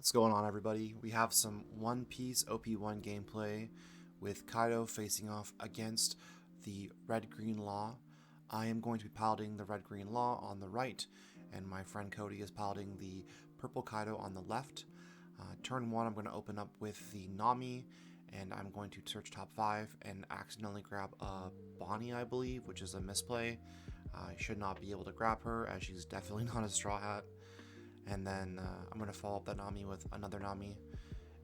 What's going on, everybody? We have some One Piece OP-01 gameplay with Kaido facing off against the Red-Green Law. I am going to be piloting the Red-Green Law on the right, and my friend Cody is piloting the Purple Kaido on the left. Turn 1, I'm going to open up with the Nami, and I'm going to search top 5 and accidentally grab a Bonnie, I believe, which is a misplay. I should not be able to grab her, as she's definitely not a Straw Hat. And then I'm going to follow up that Nami with another Nami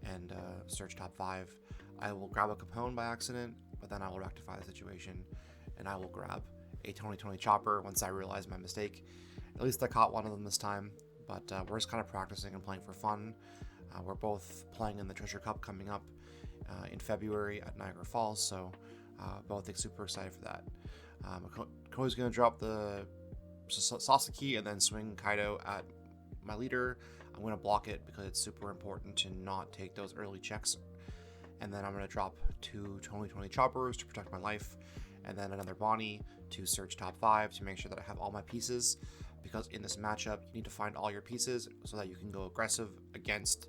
and search top 5. I will grab a Capone by accident, but then I will rectify the situation and I will grab a 2020 chopper once I realize my mistake. At least I caught one of them this time, but we're just kind of practicing and playing for fun. We're both playing in the Treasure Cup coming up in February at Niagara Falls, so both super excited for that. Cody's going to drop the Sasaki and then swing Kaido at my leader. I'm going to block it because it's super important to not take those early checks. And then I'm going to drop 2 2020 choppers to protect my life, and then another Bonnie to search top 5 to make sure that I have all my pieces, because in this matchup you need to find all your pieces so that you can go aggressive against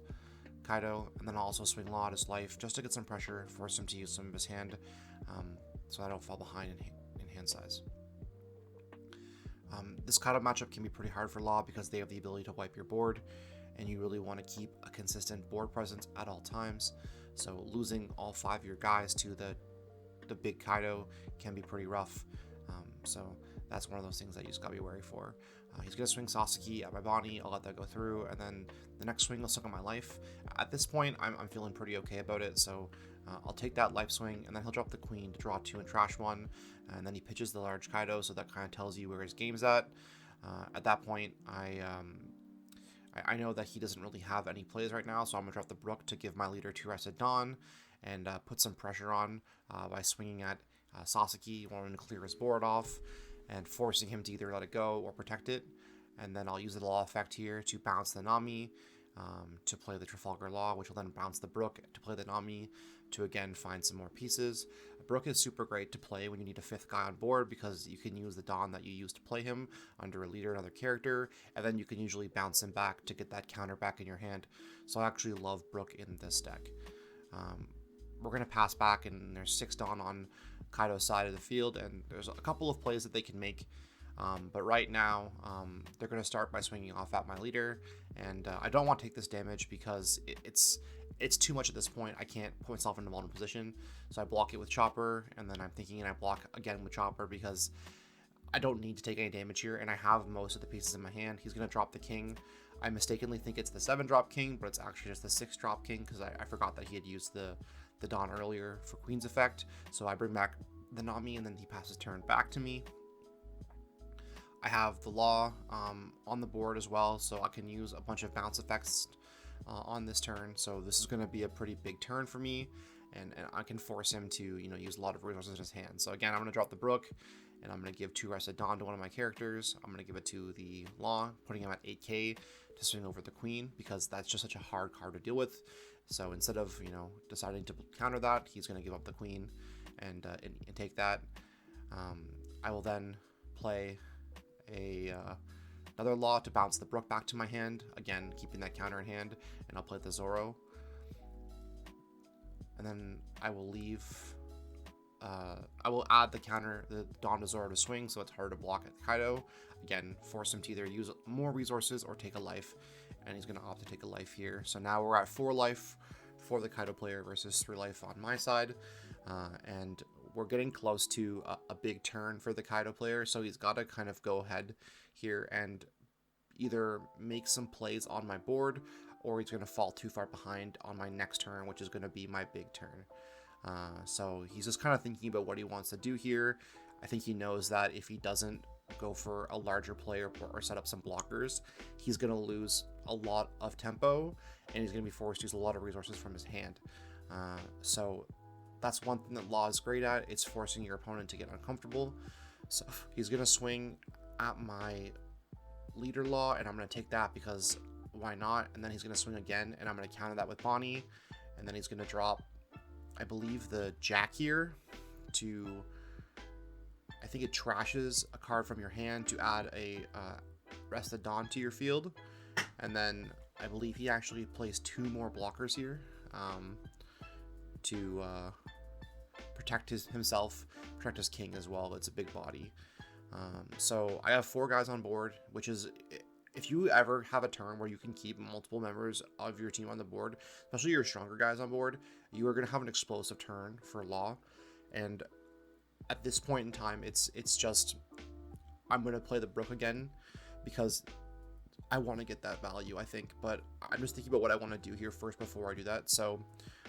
Kaido. And then I'll also swing Law at his life just to get some pressure, force him to use some of his hand, so I don't fall behind in hand size. This Kaido matchup can be pretty hard for Law because they have the ability to wipe your board, and you really want to keep a consistent board presence at all times. So losing all 5 of your guys to the big Kaido can be pretty rough. So that's one of those things that you just gotta be wary for. He's gonna swing Sasaki at my Bonnie. I'll let that go through, and then the next swing will suck on my life. At this point, I'm feeling pretty okay about it, so I'll take that life swing, and then he'll drop the Queen to draw 2 and trash 1, and then he pitches the large Kaido, so that kind of tells you where his game's at. At that point, I know that he doesn't really have any plays right now, so I'm gonna drop the Brook to give my leader 2 Rested Dawn and put some pressure on by swinging at Sasaki, wanting to clear his board off and forcing him to either let it go or protect it. And then I'll use the Law effect here to bounce the Nami to play the Trafalgar Law, which will then bounce the Brook to play the Nami to again find some more pieces. Brook is super great to play when you need a 5th guy on board, because you can use the Dawn that you used to play him under a leader, another character, and then you can usually bounce him back to get that counter back in your hand. So I actually love Brook in this deck. We're going to pass back, and there's 6 Dawn on Kaido's side of the field, and there's a couple of plays that they can make. But right now, they're going to start by swinging off at my leader, and I don't want to take this damage because it's too much at this point. I can't put myself in a vulnerable position, so I block it with Chopper, and then I'm thinking, and I block again with Chopper because I don't need to take any damage here, and I have most of the pieces in my hand. He's going to drop the King. I mistakenly think it's the 7-drop King, but it's actually just the 6-drop King, because I forgot that he had used the Dawn earlier for Queen's effect. So I bring back the Nami, and then he passes turn back to me. I have the Law on the board as well, so I can use a bunch of bounce effects on this turn. So this is going to be a pretty big turn for me, and I can force him to use a lot of resources in his hand. So again, I'm going to drop the Brook, and I'm going to give 2 Rested Dawn to one of my characters. I'm going to give it to the Law, putting him at 8k to swing over the Queen, because that's just such a hard card to deal with. So instead of deciding to counter that, he's going to give up the Queen and take that. I will then play another Law to bounce the Brook back to my hand, again keeping that counter in hand, and I'll play the Zoro. And then I will leave. I will add the counter, the Dawn to Zoro to swing, so it's hard to block at Kaido. Again, force him to either use more resources or take a life, and he's going to opt to take a life here. So now we're at 4 life for the Kaido player versus 3 life on my side, and we're getting close to a big turn for the Kaido player, so he's got to kind of go ahead here and either make some plays on my board, or he's going to fall too far behind on my next turn, which is going to be my big turn. So he's just kind of thinking about what he wants to do here. I think he knows that if he doesn't go for a larger play or set up some blockers, he's going to lose a lot of tempo, and he's going to be forced to use a lot of resources from his hand. So that's one thing that Law is great at. It's forcing your opponent to get uncomfortable. So he's going to swing at my leader Law, and I'm going to take that because why not? And then he's going to swing again, and I'm going to counter that with Bonnie, and then he's going to drop, I believe, the Jack here to, I think it trashes a card from your hand to add a Rested Dawn to your field, and then I believe he actually plays 2 more blockers here to protect himself, protect his king as well. It's a big body. So I have 4 guys on board, which is, if you ever have a turn where you can keep multiple members of your team on the board, especially your stronger guys on board, you are going to have an explosive turn for Law. And at this point in time, it's just, I'm going to play the Brook again because I want to get that value, I think. But I'm just thinking about what I want to do here first before I do that. So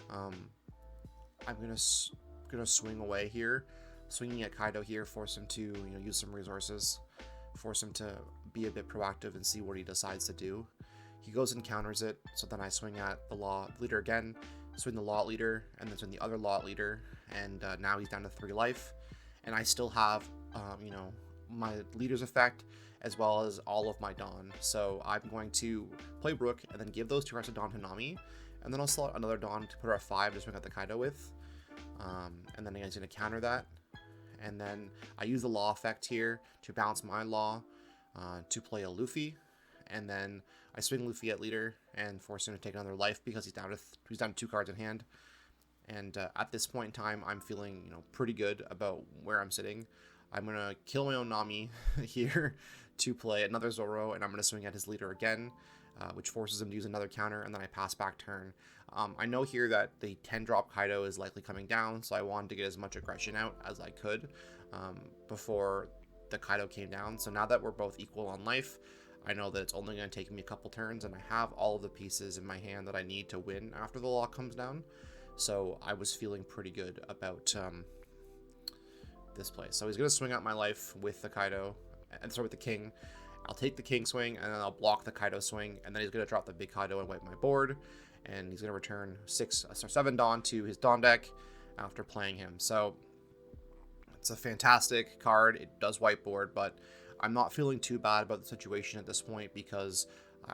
I'm going to swing away here. Swinging at Kaido here, force him to use some resources, force him to be a bit proactive and see what he decides to do. He goes and counters it, so then I swing at the Law leader again, swing the Law leader, and then swing the other Law leader, and now he's down to 3 life, and I still have my leader's effect as well as all of my Dawn. So I'm going to play Brook and then give those 2 cards of Dawn to Nami, and then I'll slot another Dawn to put her at 5 to swing at the Kaido with, and then he's going to counter that. And then I use the Law effect here to bounce my Law to play a Luffy. And then I swing Luffy at leader and force him to take another life because he's down to 2 cards in hand. And at this point in time, I'm feeling pretty good about where I'm sitting. I'm going to kill my own Nami here to play another Zoro. And I'm going to swing at his leader again, which forces him to use another counter. And then I pass back turn. I know here that the 10-drop Kaido is likely coming down, so I wanted to get as much aggression out as I could before the Kaido came down. So now that we're both equal on life, I know that it's only going to take me a couple turns, and I have all of the pieces in my hand that I need to win after the Law comes down. So I was feeling pretty good about this play. So he's going to swing out my life with the Kaido, and start with the king. I'll take the king swing, and then I'll block the Kaido swing, and then he's going to drop the big Kaido and wipe my board. And he's going to return 7 Dawn to his Dawn deck after playing him. So it's a fantastic card. It does whiteboard, but I'm not feeling too bad about the situation at this point because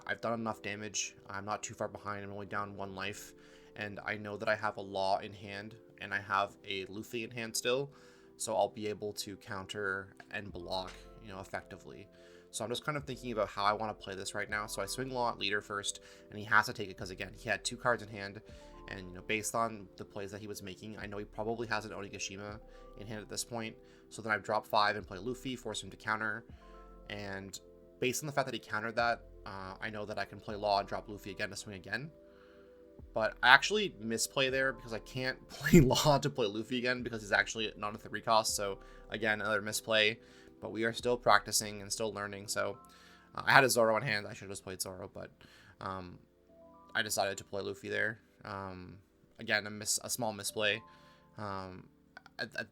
I've done enough damage. I'm not too far behind. I'm only down 1 life. And I know that I have a Law in hand, and I have a Luffy in hand still. So I'll be able to counter and block, effectively. So I'm just kind of thinking about how I want to play this right now. So I swing Law at leader first, and he has to take it because, again, he had 2 cards in hand. And, based on the plays that he was making, I know he probably has an Onigashima in hand at this point. So then I drop 5 and play Luffy, force him to counter. And based on the fact that he countered that, I know that I can play Law and drop Luffy again to swing again. But I actually misplay there because I can't play Law to play Luffy again because he's actually not a 3 cost. So, again, another misplay. But we are still practicing and still learning. So I had a Zoro in hand. I should have just played Zoro, but I decided to play Luffy there. Again, a small misplay. I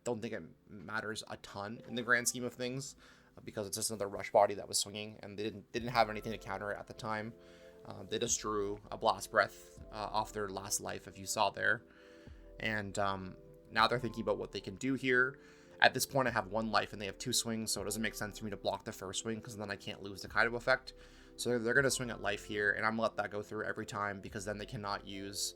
don't think it matters a ton in the grand scheme of things because it's just another rush body that was swinging, and they didn't have anything to counter it at the time. They just drew a blast breath off their last life, if you saw there. And now they're thinking about what they can do here. At this point, I have 1 life and they have 2 swings, so it doesn't make sense for me to block the first swing because then I can't lose the Kaido effect. So they're going to swing at life here, and I'm going to let that go through every time because then they cannot use,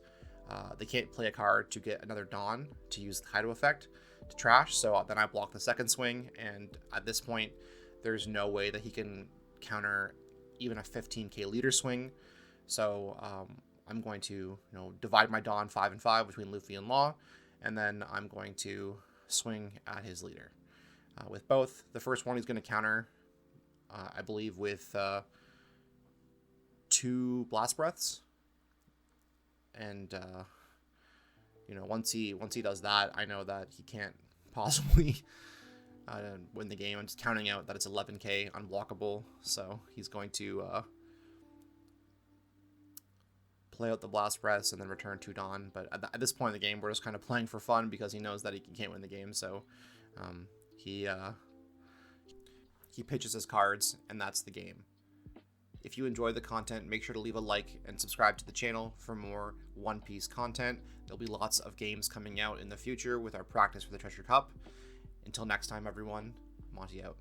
they can't play a card to get another Dawn to use the Kaido effect to trash. So then I block the second swing, and at this point, there's no way that he can counter even a 15k leader swing. So I'm going to divide my Dawn 5 and 5 between Luffy and Law, and then I'm going to swing at his leader with both. The first one he's going to counter, I believe, with 2 blast breaths, and once he does that, I know that he can't possibly win the game. I'm just counting out that it's 11k unblockable, so he's going to play out the blast breaths and then return 2 Dawn. But at this point in the game, we're just kind of playing for fun because he knows that he can't win the game. So he pitches his cards, and that's the game. If you enjoy the content, make sure to leave a like and subscribe to the channel for more One Piece content. There'll be lots of games coming out in the future with our practice for the Treasure Cup. Until next time, everyone, Monty out.